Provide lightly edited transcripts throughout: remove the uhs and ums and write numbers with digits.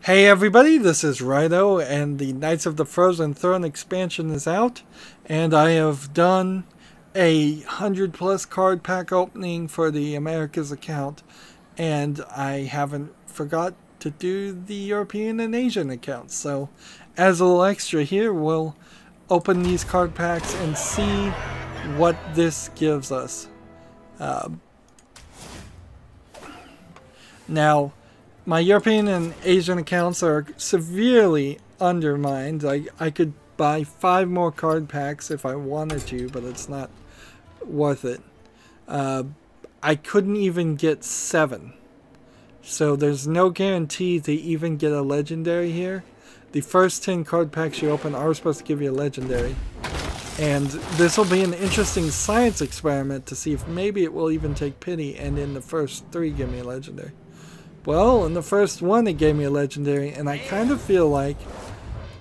Hey everybody, this is Rydo, and the Knights of the Frozen Throne expansion is out, and I have done a 100+ card pack opening for the Americas account, and I haven't forgot to do the European and Asian accounts. So as a little extra here, we'll open these card packs and see what this gives us. Now, my European and Asian accounts are severely undermined. I could buy 5 more card packs if I wanted to, but it's not worth it. I couldn't even get 7. So there's no guarantee to even get a legendary here. The first 10 card packs you open are supposed to give you a legendary. And this will be an interesting science experiment to see if maybe it will even take pity and in the first 3 give me a legendary. Well, in the first one it gave me a legendary, and I kind of feel like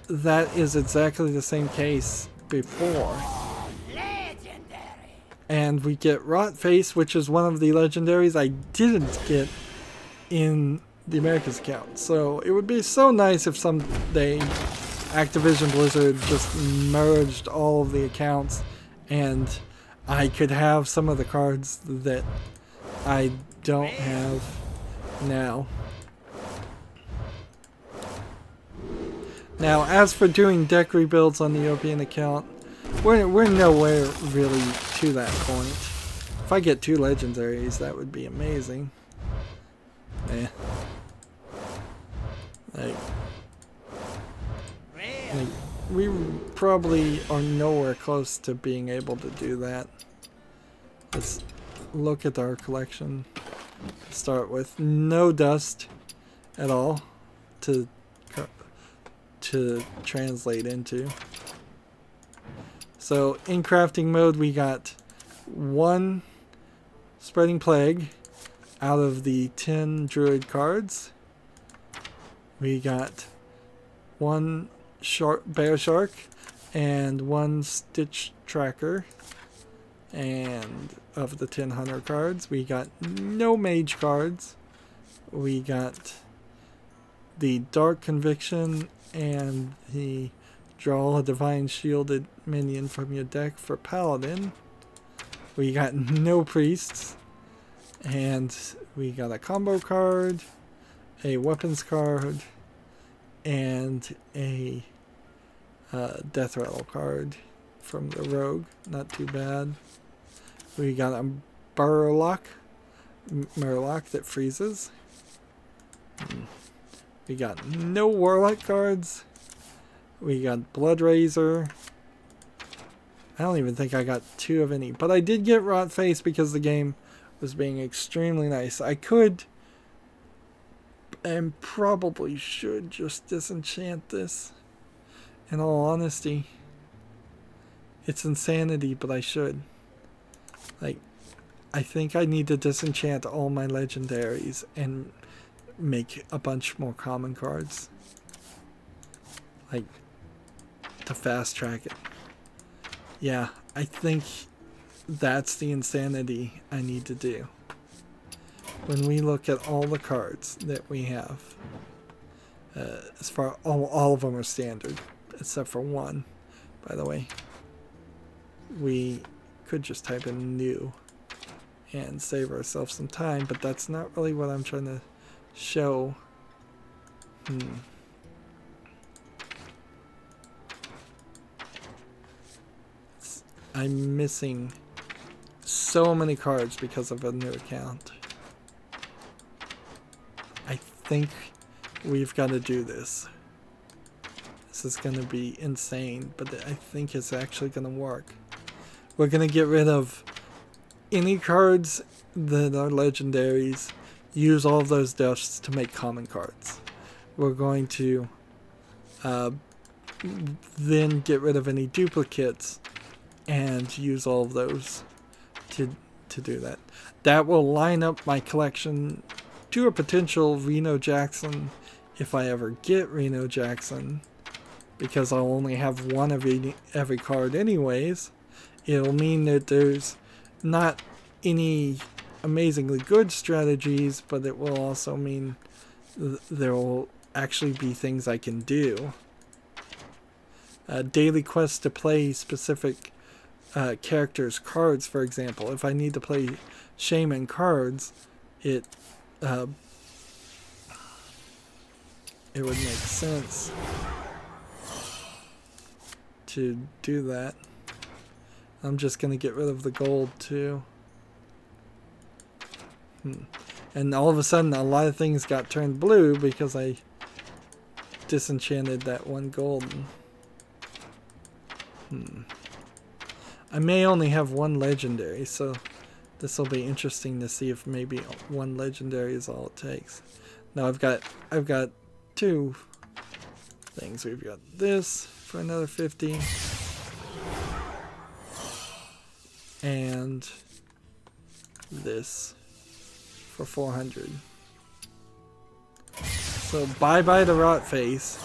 that is exactly the same case before. And we get Rotface, which is one of the legendaries I didn't get in the Americas account. So it would be so nice if someday Activision Blizzard just merged all of the accounts and I could have some of the cards that I don't have now. As for doing deck rebuilds on the European account, we're nowhere really to that point. If I get 2 legendaries, that would be amazing. Like, we probably are nowhere close to being able to do that. Let's look at our collection. Start with no dust at all to translate into. So in crafting mode we got 1 Spreading Plague out of the 10 Druid cards. We got 1 Bear Shark and 1 Stitch Tracker. And of the 10 Hunter cards, we got no Mage cards. We got the Dark Conviction and the Draw a Divine Shielded minion from your deck for Paladin. We got no Priests. And we got a combo card, a weapons card, and a Death Rattle card from the Rogue. Not too bad. We got a Murloc that freezes. We got no Warlock cards. We got Blood Razor. I don't even think I got 2 of any, but I did get Rotface because the game was being extremely nice. I could and probably should just disenchant this. In all honesty, it's insanity, but I should. Like, I think I need to disenchant all my legendaries and make a bunch more common cards. Like, to fast track it. Yeah, I think that's the insanity I need to do. When we look at all the cards that we have, as far all of them are standard, except for 1, by the way. We could just type in new and save ourselves some time, but that's not really what I'm trying to show. I'm missing so many cards because of a new account. I think we've got to do this. This is going to be insane, but I think it's actually going to work. We're going to get rid of any cards that are legendaries, use all of those dusts to make common cards. We're going to then get rid of any duplicates and use all of those to do that. That will line up my collection to a potential Reno Jackson if I ever get Reno Jackson, because I'll only have 1 of every card anyways. It'll mean that there's not any amazingly good strategies, but it will also mean there will actually be things I can do. Daily quests to play specific characters' cards, for example. If I need to play Shaman cards, it would make sense to do that. I'm just going to get rid of the gold too. And all of a sudden a lot of things got turned blue because I disenchanted that one golden. I may only have one legendary, so this will be interesting to see if maybe one legendary is all it takes. Now I've got 2 things. We've got this for another 50 and this for 400. So bye bye the rot face,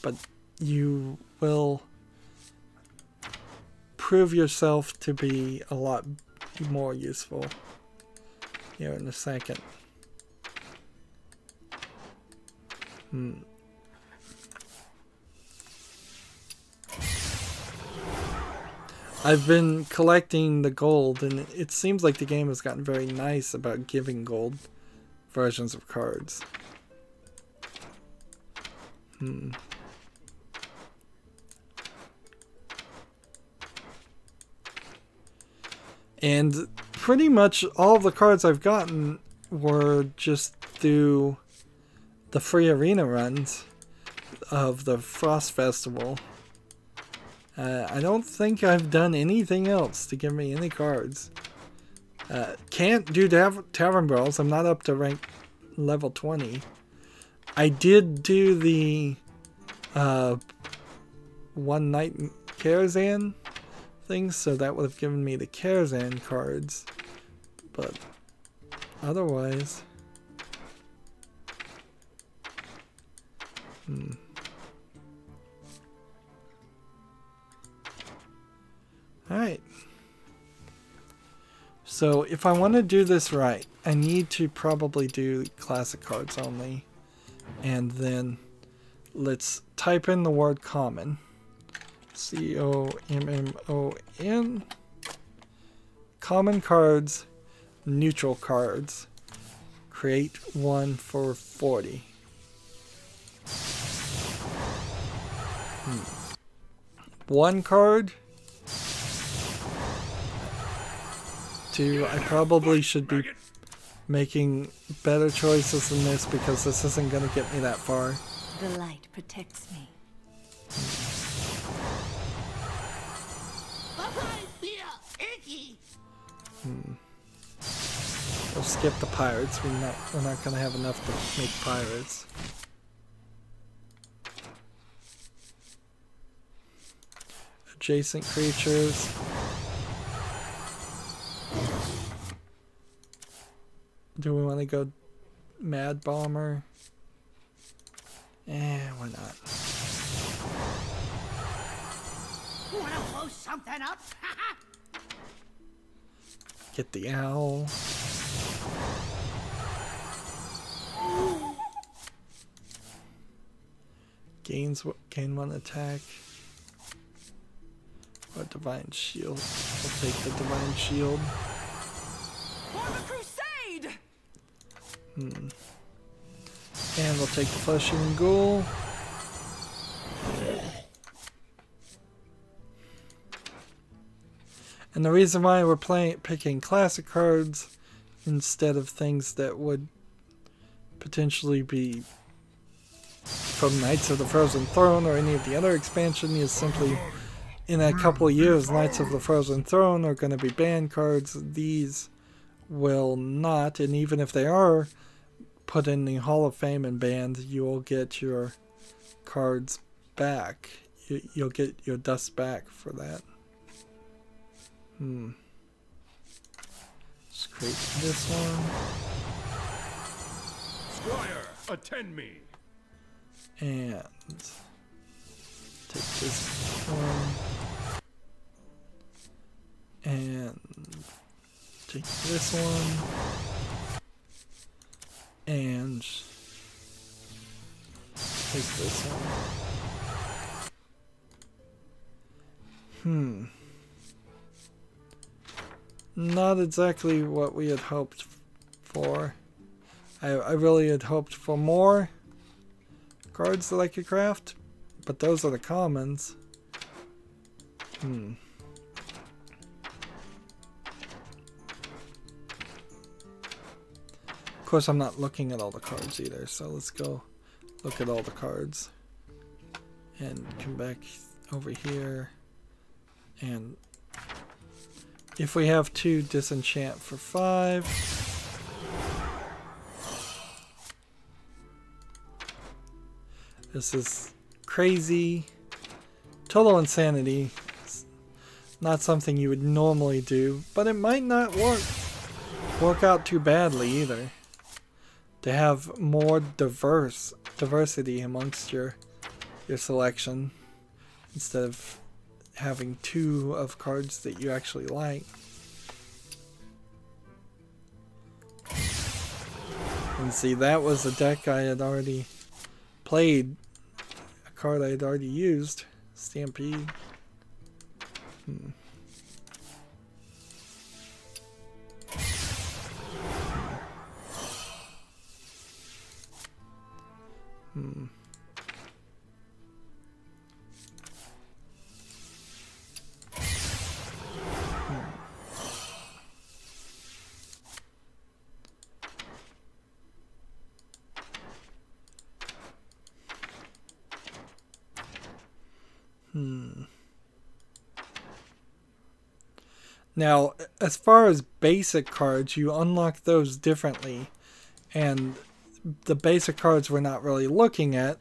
but you will prove yourself to be a lot more useful here in a second. I've been collecting the gold, and it seems like the game has gotten very nice about giving gold versions of cards. And pretty much all of the cards I've gotten were just through the free arena runs of the Frost Festival. I don't think I've done anything else to give me any cards. Can't do Tavern Brawls. I'm not up to rank level 20. I did do the One Night in Karazhan things, so that would have given me the Karazhan cards. But otherwise... Alright. So if I want to do this right, I need to probably do classic cards only. And then let's type in the word common. C-O-M-M-O-N. Common cards, neutral cards. Create one for 40. One card. 2. I probably should be making better choices than this because this isn't going to get me that far. The light protects me. We'll skip the pirates. We're not going to have enough to make pirates. Adjacent creatures. Do we want to go Mad Bomber? Why not? Wanna blow something up? Get the owl. Gain 1 attack. Or Divine Shield. We'll take the Divine Shield. For the crusade! And we'll take the Flesh-Eating Ghoul. And the reason why we're picking classic cards instead of things that would potentially be from Knights of the Frozen Throne or any of the other expansion is simply in a couple of years Knights of the Frozen Throne are going to be banned cards. These will not, and even if they are put in the Hall of Fame and banned, you will get your cards back. You'll get your dust back for that. Let's create this one. Squire, attend me. And take this one. And take this one. And is this one? Not exactly what we had hoped for. I really had hoped for more cards that I could craft, but those are the commons. Of course, I'm not looking at all the cards either, so let's go look at all the cards and come back over here. And if we have 2 disenchant for 5, this is crazy, total insanity. It's not something you would normally do, but it might not work out too badly either. To have more diversity amongst your selection instead of having 2 of cards that you actually like. And see, that was a deck I had already played, a card I had already used, Stampede. Now, as far as basic cards, you unlock those differently, and the basic cards we're not really looking at.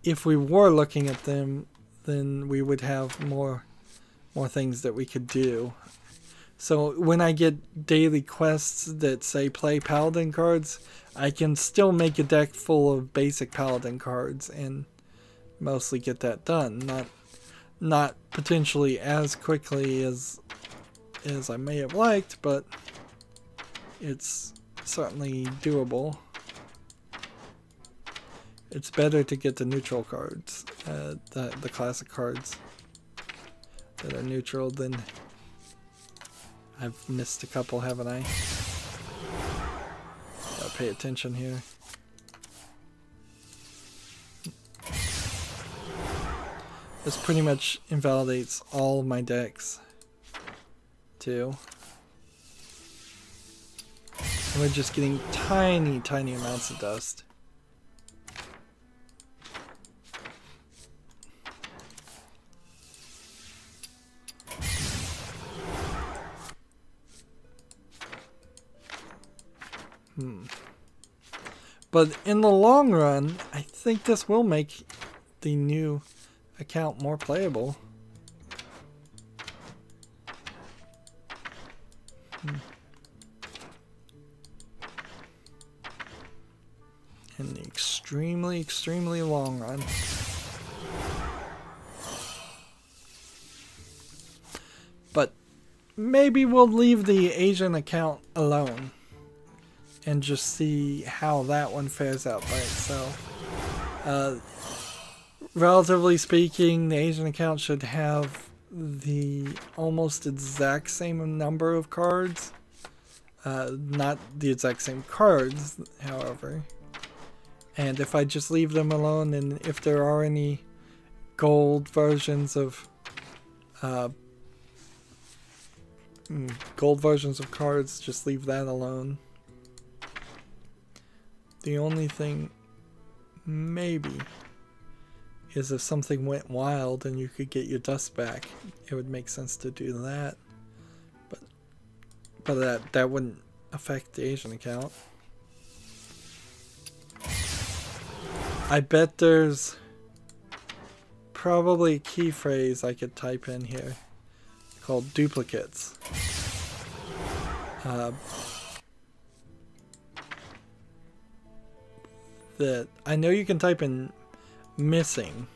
If we were looking at them, then we would have more things that we could do. So when I get daily quests that say play Paladin cards, I can still make a deck full of basic Paladin cards and mostly get that done. Not potentially as quickly as I may have liked, but it's certainly doable. It's better to get the neutral cards, the classic cards that are neutral than... I've missed a couple, haven't I? Gotta pay attention here. This pretty much invalidates all my decks, too. And we're just getting tiny amounts of dust. But in the long run, I think this will make the new account more playable. In the extremely long run. But maybe we'll leave the Asian account alone and just see how that one fares out by itself. Relatively speaking, the Asian account should have the almost exact same number of cards. Not the exact same cards, however. And if I just leave them alone, and if there are any gold versions of cards, just leave that alone. The only thing, maybe, is if something went wild and you could get your dust back, it would make sense to do that. But that wouldn't affect the Asian account. I bet there's probably a key phrase I could type in here called duplicates. That I know you can type in missing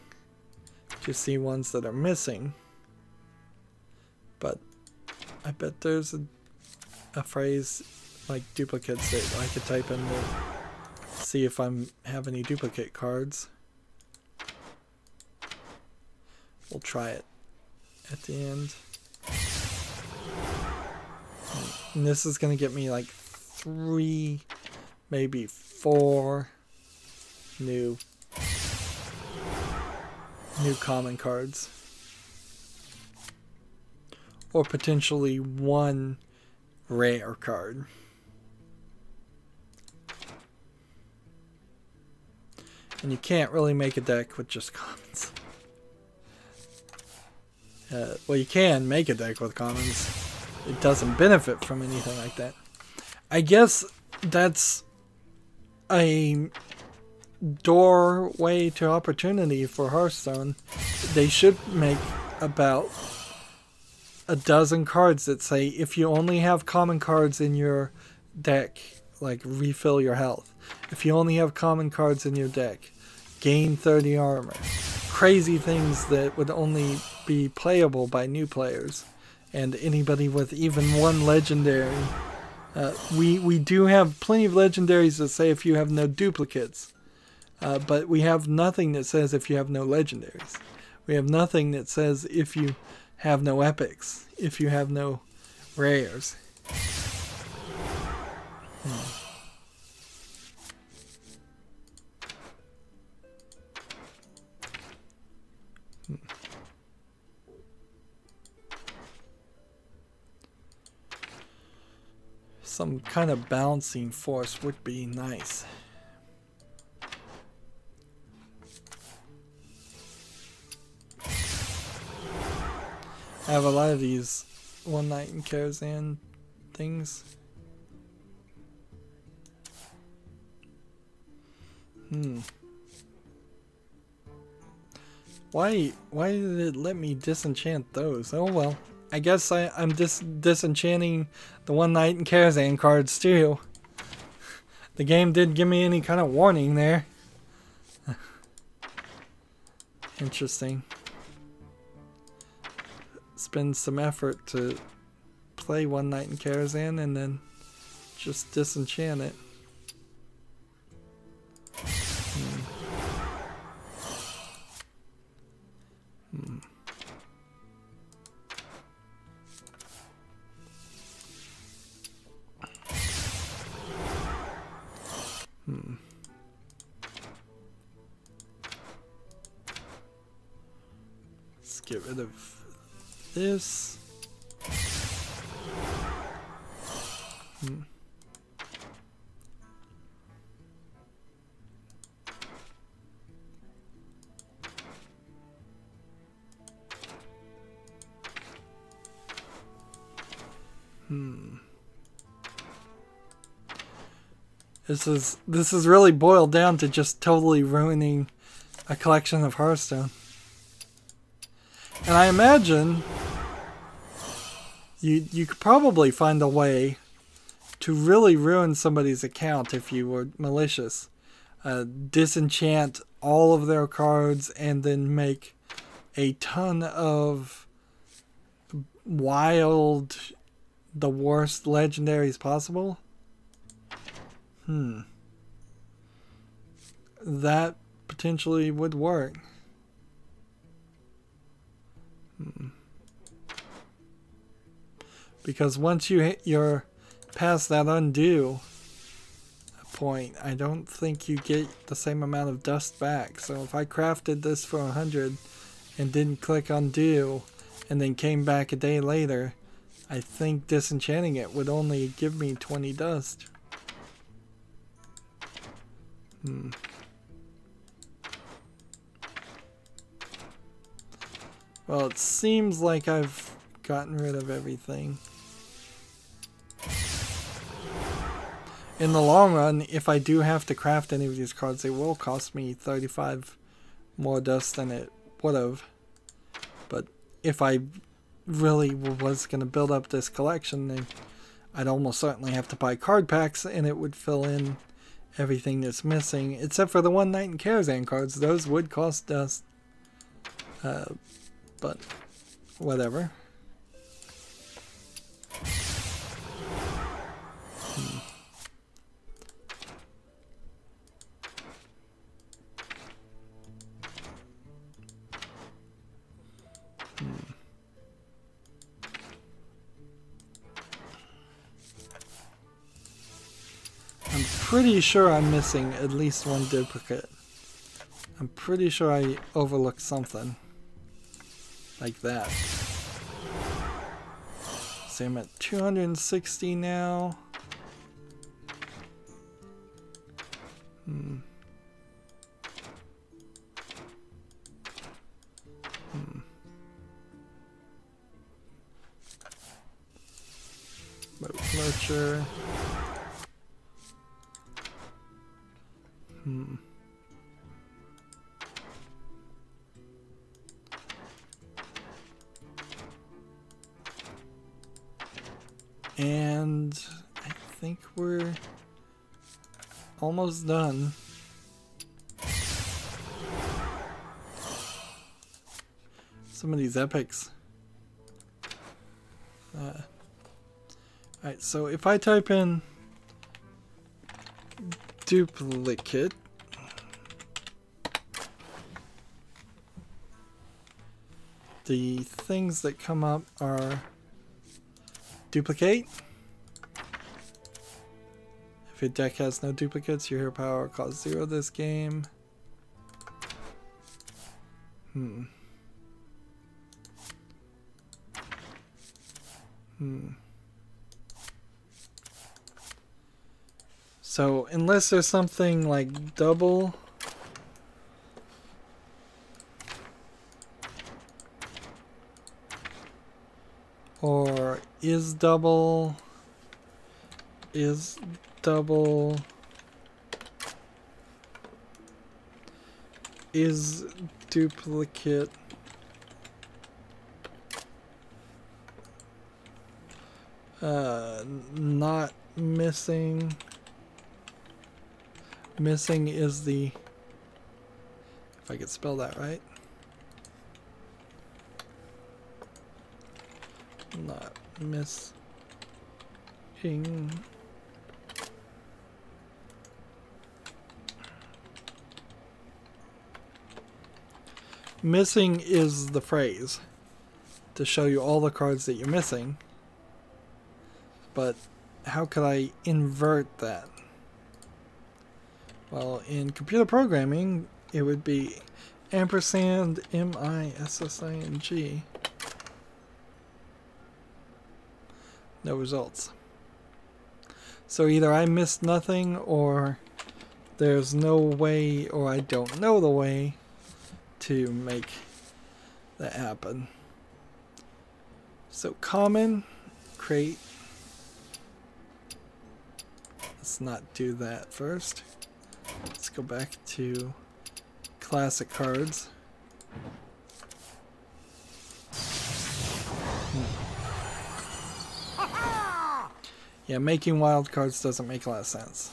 to see ones that are missing, but I bet there's a phrase like duplicates that I could type in that see if I have any duplicate cards. We'll try it at the end. And this is going to get me like 3, maybe 4 new common cards. Or potentially 1 rare card. And you can't really make a deck with just commons. Well, you can make a deck with commons. It doesn't benefit from anything like that. I guess that's a doorway to opportunity for Hearthstone. They should make about a dozen cards that say if you only have common cards in your deck, like refill your health. If you only have common cards in your deck, gain 30 armor. Crazy things that would only be playable by new players and anybody with even 1 legendary. We do have plenty of legendaries that say if you have no duplicates, but we have nothing that says if you have no legendaries. We have nothing that says if you have no epics, if you have no rares. Some kind of balancing force would be nice. I have a lot of these One Night in Karazhan things. Why did it let me disenchant those? Oh well. I guess I'm disenchanting the One Night in Karazhan cards too. The game didn't give me any kind of warning there. Interesting. Spend some effort to play One Night in Karazhan and then just disenchant it. Let's get rid of this. This is really boiled down to just totally ruining a collection of Hearthstone. And I imagine you could probably find a way to really ruin somebody's account if you were malicious. Disenchant all of their cards and then make a ton of wild, the worst legendaries possible. That potentially would work. Because once you're past that undo point, I don't think you get the same amount of dust back. So if I crafted this for 100 and didn't click undo and then came back a day later, I think disenchanting it would only give me 20 dust. Well, it seems like I've gotten rid of everything. In the long run, if I do have to craft any of these cards, it will cost me 35 more dust than it would have. But if I really was going to build up this collection, then I'd almost certainly have to buy card packs, and it would fill in everything that's missing, except for the One Night in Karazhan cards. Those would cost dust. But whatever. pretty sure I'm missing at least one duplicate. I'm pretty sure I overlooked something like that. See, I'm at 260 now. Lurcher. And I think we're almost done. Some of these epics. Alright, so if I type in duplicate, the things that come up are duplicate. If your deck has no duplicates, your hero power costs 0 this game. So unless there's something like double or is double is duplicate, not missing. Missing is the, if I could spell that right, not missing. Missing is the phrase to show you all the cards that you're missing, but how could I invert that? Well, in computer programming, it would be ampersand missing. No results. So either I missed nothing, or there's no way, or I don't know the way to make that happen. So common, create. Let's not do that first. Let's go back to classic cards. Yeah, making wild cards doesn't make a lot of sense.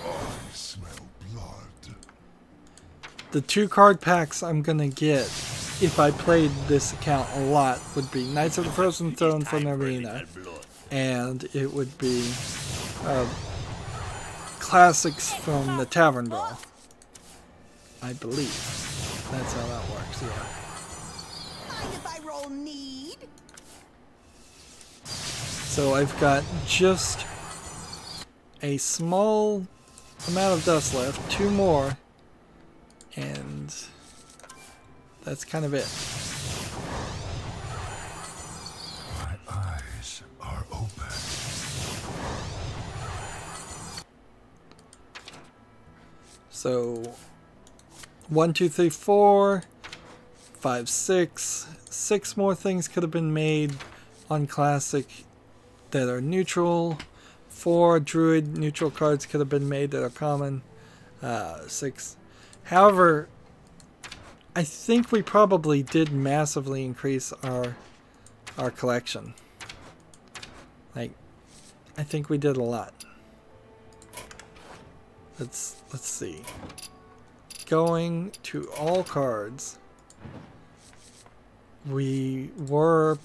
I smell blood. The 2 card packs I'm gonna get if I played this account a lot would be Knights of the Frozen Throne from Arena, and it would be classics from the Tavern Brawl. I believe that's how that works. Yeah. Mind if I roll need? So I've got just a small amount of dust left, 2 more, and that's kind of it. My eyes are open. So 1, 2, 3, 4, 5, 6 more things could have been made on classic that are neutral. 4 druid neutral cards could have been made that are common. 6. However, I think we probably did massively increase our collection. Like, I think we did a lot. Let's see. Going to all cards, we were,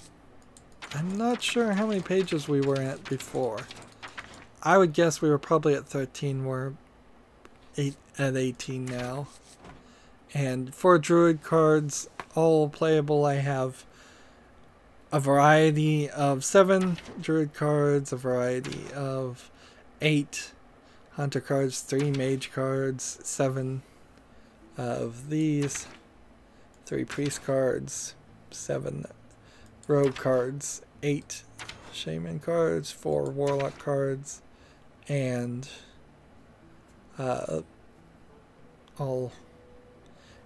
I'm not sure how many pages we were at before. I would guess we were probably at 13. We're at 18 now. And for druid cards, all playable, I have a variety of 7 druid cards, a variety of 8 hunter cards, 3 mage cards, 7 of these, 3 priest cards, 7 rogue cards, 8 shaman cards, 4 warlock cards, and all,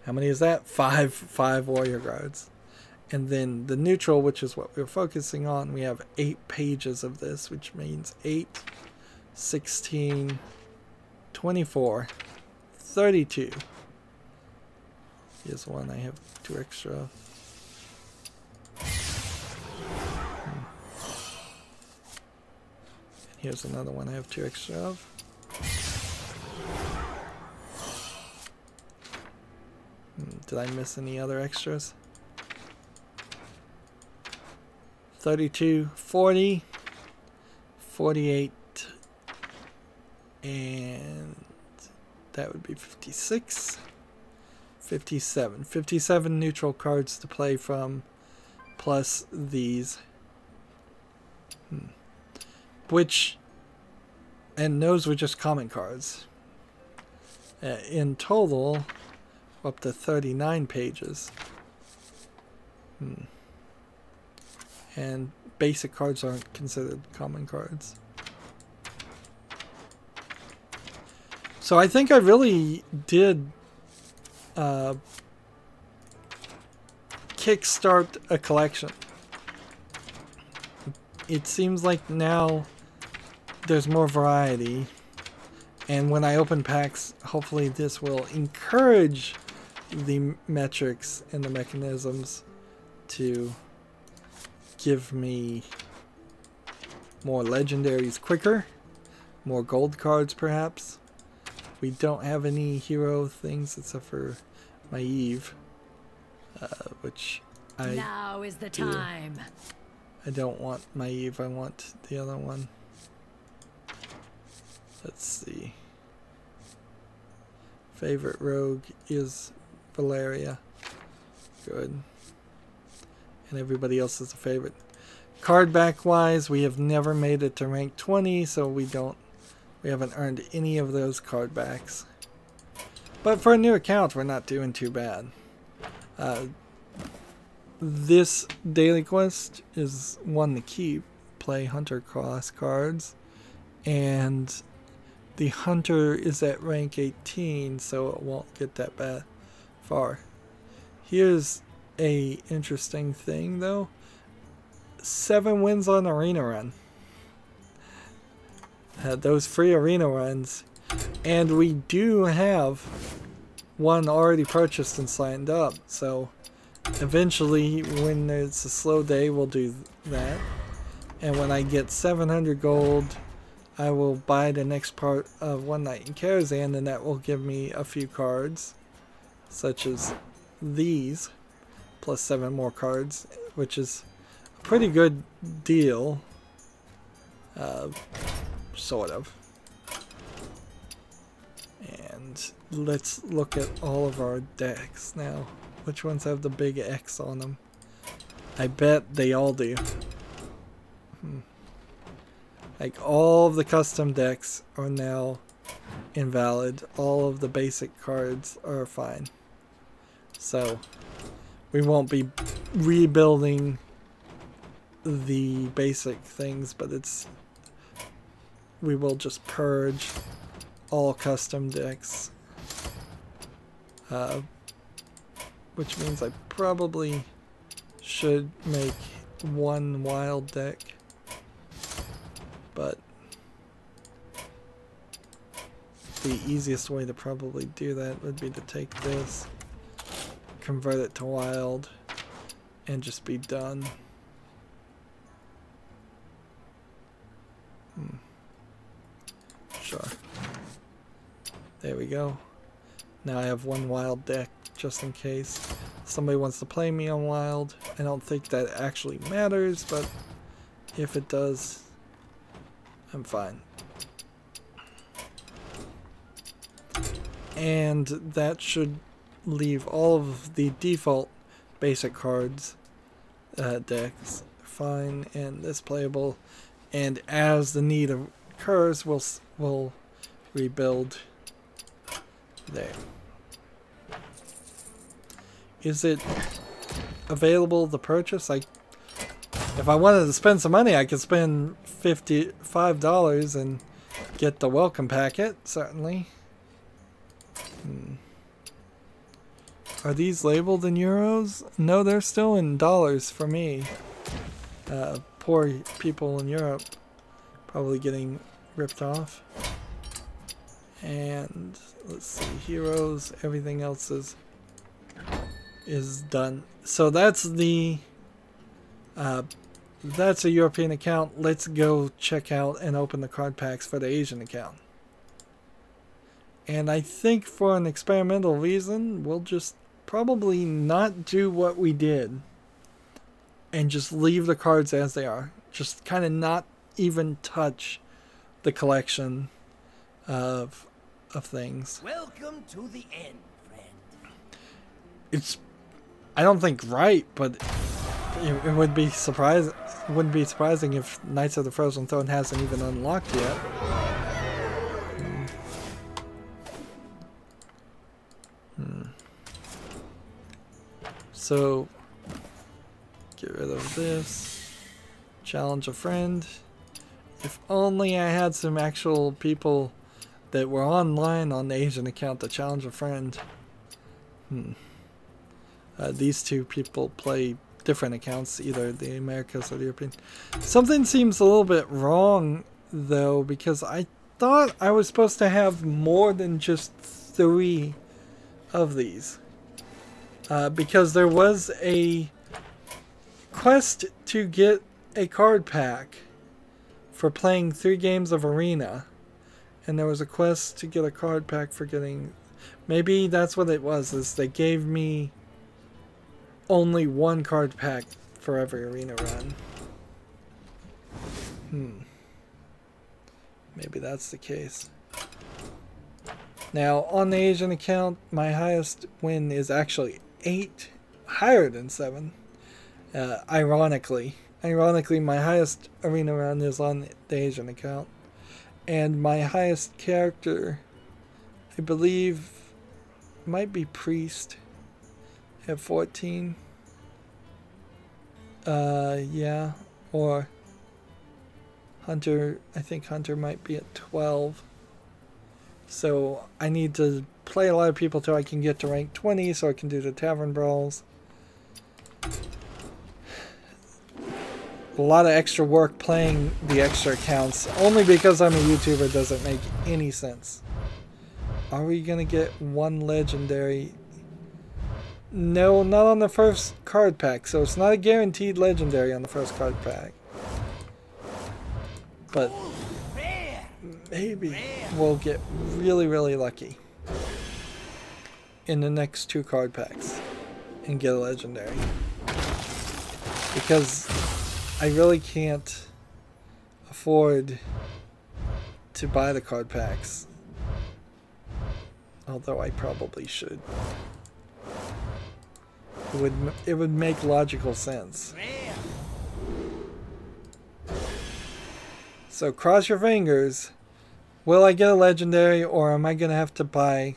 how many is that? 5 warrior guards. And then the neutral, which is what we're focusing on, we have 8 pages of this, which means 8, 16, 24, 32. Here's one I have 2 extra of. Here's another one I have 2 extra of. Did I miss any other extras? 32, 40, 48, and that would be 56, 57. 57 neutral cards to play from, plus these. Which, and those were just common cards. In total, up to 39 pages. And basic cards aren't considered common cards. So I think I really did kickstart a collection. It seems like now there's more variety, and when I open packs, hopefully this will encourage the metrics and the mechanisms to give me more legendaries quicker, more gold cards perhaps. We don't have any hero things except for Maeve, which now is the time. I don't want Maeve, I want the other one. Let's see. Favorite rogue is Valeria. Good. And everybody else is a favorite. Card back wise, we have never made it to rank 20, so we haven't earned any of those card backs. But for a new account, we're not doing too bad. This daily quest is one to keep. Play Hunter class cards. And the Hunter is at rank 18, so it won't get that bad far. Here's a interesting thing though. 7 wins on arena run. Those free arena runs. And we do have one already purchased and signed up, so eventually when it's a slow day we'll do that. And when I get 700 gold, I will buy the next part of One Night in Karazhan, and that will give me a few cards such as these, plus 7 more cards, which is a pretty good deal, sort of. And let's look at all of our decks now. Which ones have the big X on them? I bet they all do. Like, all of the custom decks are now invalid. All of the basic cards are fine. So we won't be rebuilding the basic things, but we will just purge all custom decks, which means I probably should make one wild deck, but the easiest way to probably do that would be to take this, convert it to wild, and just be done. Sure. There we go. Now I have one wild deck, just in case somebody wants to play me on wild. I don't think that actually matters, but if it does, I'm fine. And that should leave all of the default basic cards decks fine, and this playable. And as the need occurs, we'll rebuild there. Is it available to purchase? If I wanted to spend some money, I could spend $55 and get the welcome packet, certainly. Are these labeled in euros? No, they're still in dollars for me. Poor people in Europe probably getting ripped off. And let's see, heroes, everything else is done. So that's the that's a European account. Let's go check out and open the card packs for the Asian account. And I think for an experimental reason, we'll just probably not do what we did and just leave the cards as they are. Just kind of not even touch the collection of things. Welcome to the end, friend. It's, I don't think right, but it would be surprising. Wouldn't be surprising if Knights of the Frozen Throne hasn't even unlocked yet. So get rid of this. Challenge a friend. If only I had some actual people that were online on the Asian account to challenge a friend. These two people play different accounts, either the Americas or the European. Something seems a little bit wrong though, because I thought I was supposed to have more than just 3 of these. Because there was a quest to get a card pack for playing 3 games of Arena. And there was a quest to get a card pack for getting... Maybe that's what it was, is they gave me only 1 card pack for every Arena run. Maybe that's the case. Now, on the Asian account, my highest win is actually 8, higher than 7. Ironically, my highest Arena run is on the Asian account. And my highest character, I believe, might be Priest at 14. Yeah, or Hunter, I think Hunter might be at 12. So I need to play a lot of people till I can get to rank 20 so I can do the Tavern Brawls. A lot of extra work playing the extra accounts. Only because I'm a YouTuber doesn't make any sense. Are we going to get 1 legendary? No, not on the first card pack. So it's not a guaranteed legendary on the first card pack. But maybe we'll get really, really lucky in the next 2 card packs and get a legendary. Because I really can't afford to buy the card packs. Although I probably should. It would make logical sense. So cross your fingers. Will I get a legendary, or am I going to have to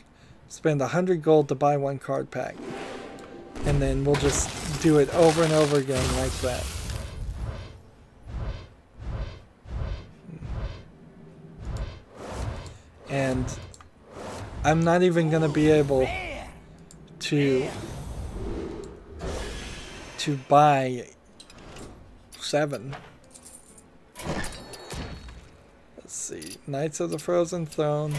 spend 100 gold to buy 1 card pack? And then we'll just do it over and over again like that. And I'm not even going to be able to buy 7. Let's see. Knights of the Frozen Throne.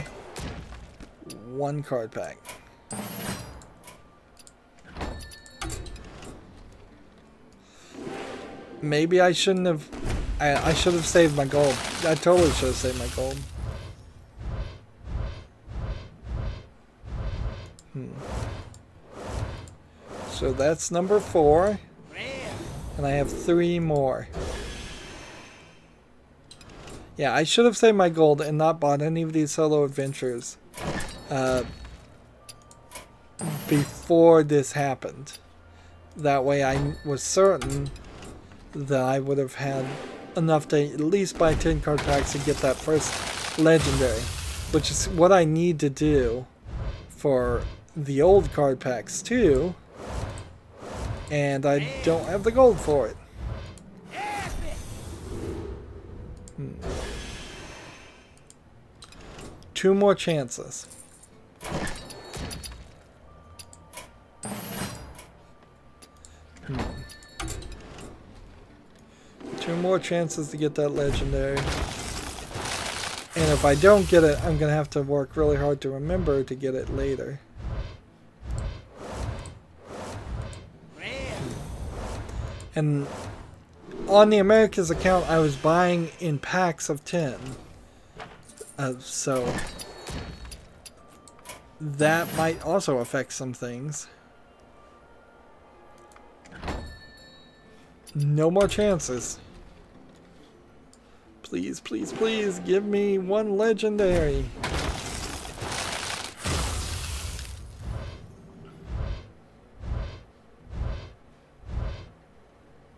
1 card pack. Maybe I shouldn't have... I should have saved my gold. I totally should have saved my gold. So that's number 4. And I have 3 more. Yeah, I should have saved my gold and not bought any of these solo adventures before this happened. That way I was certain that I would have had enough to at least buy 10 card packs and get that first legendary, which is what I need to do for the old card packs too, and I don't have the gold for it. Two more chances. Two more chances to get that legendary. And if I don't get it, I'm going to have to work really hard to remember to get it later. And on the Americas account, I was buying in packs of 10. So that might also affect some things. No more chances. Please, please, please give me one legendary.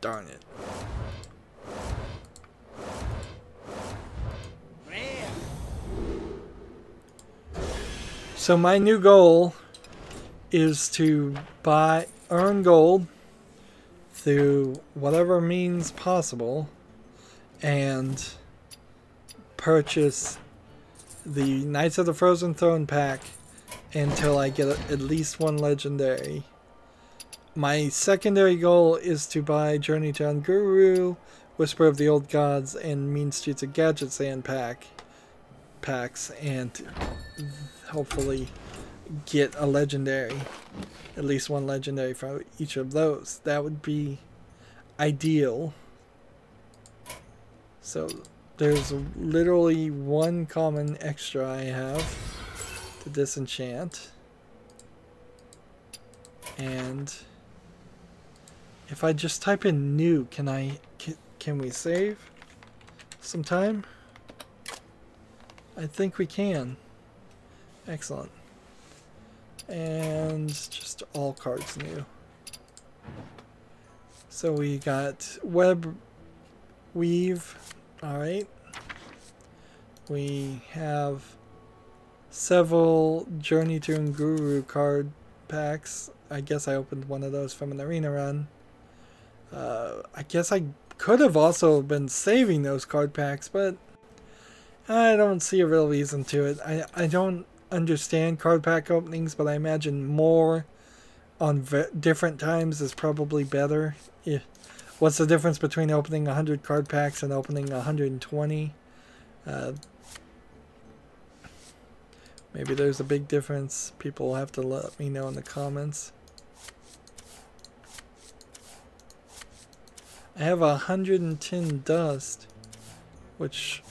Darn it. So my new goal is to earn gold through whatever means possible and purchase the Knights of the Frozen Throne pack until I get at least one legendary. My secondary goal is to buy Journey to Unguru, Whisper of the Old Gods, and Mean Streets of Gadgetzan packs, and hopefully get a legendary, at least one legendary from each of those. That would be ideal. So there's literally one common extra I have to disenchant, and if I just type in new, can we save some time? I think we can. Excellent. And just all cards new. So we got web weave. Alright. We have several Journey to Unguru card packs. I guess I opened one of those from an arena run. I guess I could have also been saving those card packs, but I don't see a real reason to it. I don't understand card pack openings, but I imagine more on different times is probably better. Yeah. What's the difference between opening 100 card packs and opening 120? Maybe there's a big difference. People will have to let me know in the comments. I have 110 dust, which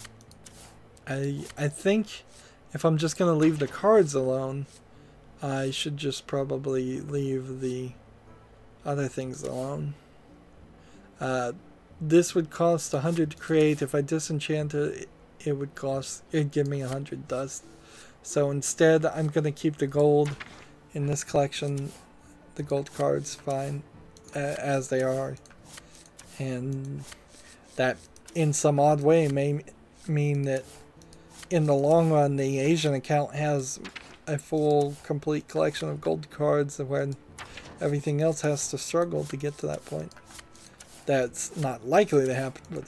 I think if I'm just going to leave the cards alone, I should just probably leave the other things alone. This would cost 100 to create. If I disenchant it, it'd give me 100 dust. So instead, I'm going to keep the gold in this collection, the gold cards, fine, as they are. And that, in some odd way, may mean that in the long run, the Asian account has a full, complete collection of gold cards when everything else has to struggle to get to that point. That's not likely to happen, but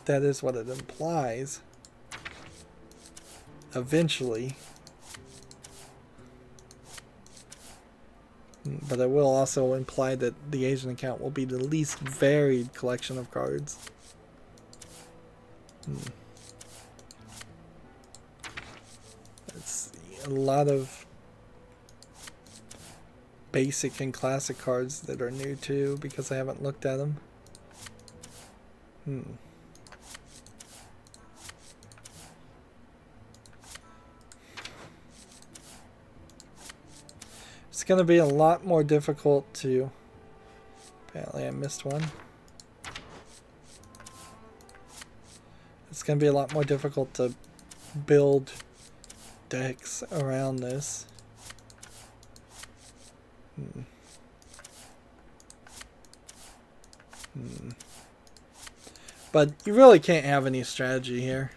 that is what it implies. Eventually. But it will also imply that the Asian account will be the least varied collection of cards. Let's see, a lot of basic and classic cards that are new too, because I haven't looked at them. It's going to be a lot more difficult to... Apparently I missed one. It's going to be a lot more difficult to build decks around this. But you really can't have any strategy here.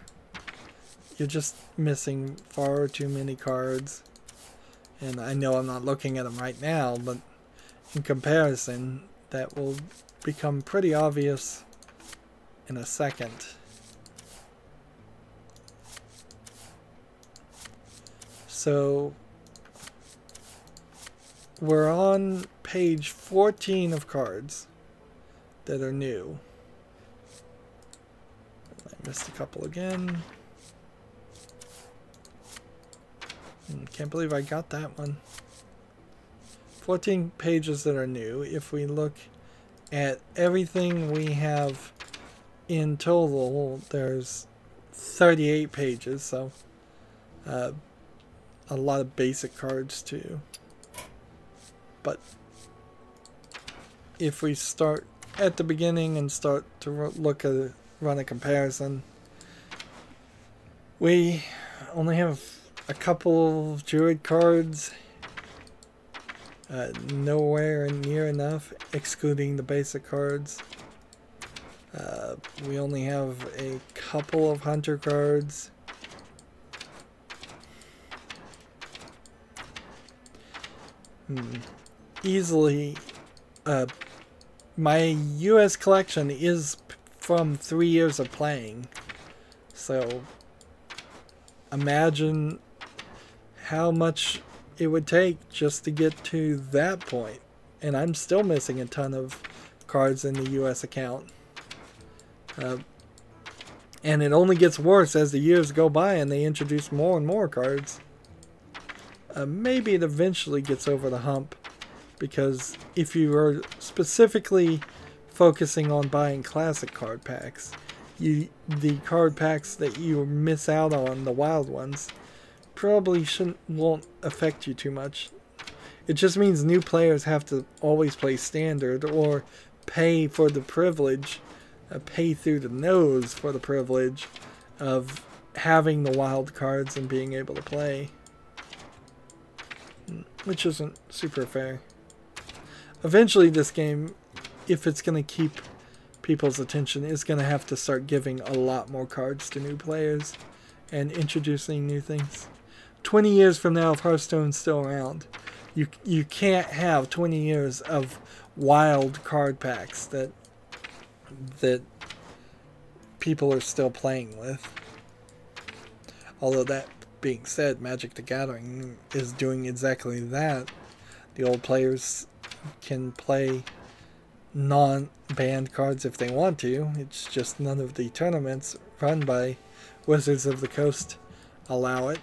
You're just missing far too many cards. And I know I'm not looking at them right now, but in comparison, that will become pretty obvious in a second. So we're on page 14 of cards that are new. I missed a couple again. Can't believe I got that one. 14 pages that are new. If we look at everything we have in total, there's 38 pages, so a lot of basic cards too. But if we start at the beginning and start to run a comparison, we only have a couple of Druid cards, nowhere near enough, excluding the basic cards. We only have a couple of Hunter cards. Easily, my US collection is from 3 years of playing, so imagine how much it would take just to get to that point. And I'm still missing a ton of cards in the US account. And it only gets worse as the years go by and they introduce more and more cards. Maybe it eventually gets over the hump, because if you are specifically focusing on buying classic card packs, the card packs that you miss out on, the wild ones, probably won't affect you too much. It just means new players have to always play standard or pay for the privilege, pay through the nose for the privilege of having the wild cards and being able to play, which isn't super fair. Eventually this game, if it's going to keep people's attention, is going to have to start giving a lot more cards to new players and introducing new things. 20 years from now, if Hearthstone's still around, you can't have 20 years of wild card packs that people are still playing with. Although that being said, Magic the Gathering is doing exactly that. The old players can play non-banned cards if they want to. It's just none of the tournaments run by Wizards of the Coast allow it.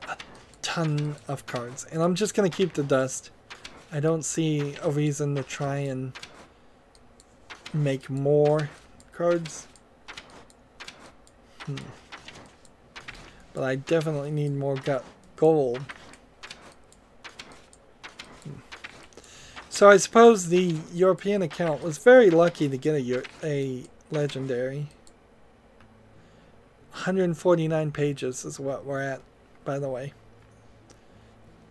A ton of cards. And I'm just going to keep the dust. I don't see a reason to try and make more cards. But I definitely need more gold. So I suppose the European account was very lucky to get a legendary. 149 pages is what we're at, by the way.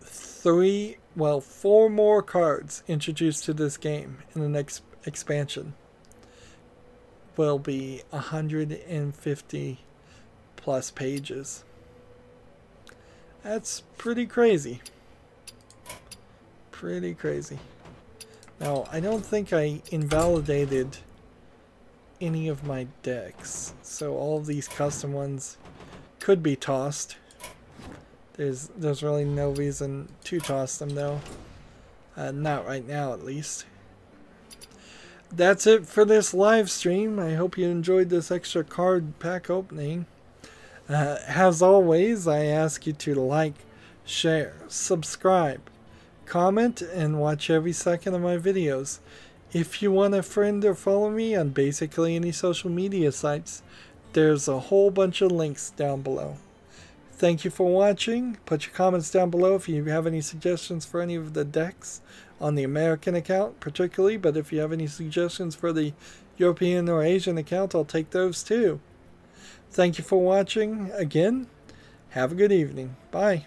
4 more cards introduced to this game in the next expansion will be 150 plus pages. That's pretty crazy. Pretty crazy. Now, I don't think I invalidated any of my decks, so all of these custom ones could be tossed. There's really no reason to toss them though. Not right now, at least. That's it for this live stream. I hope you enjoyed this extra card pack opening. As always, I ask you to like, share, subscribe, comment, and watch every second of my videos. If you want to friend or follow me on basically any social media sites, there's a whole bunch of links down below. Thank you for watching. Put your comments down below if you have any suggestions for any of the decks on the American account particularly, but if you have any suggestions for the European or Asian account, I'll take those too. Thank you for watching. Again, have a good evening. Bye.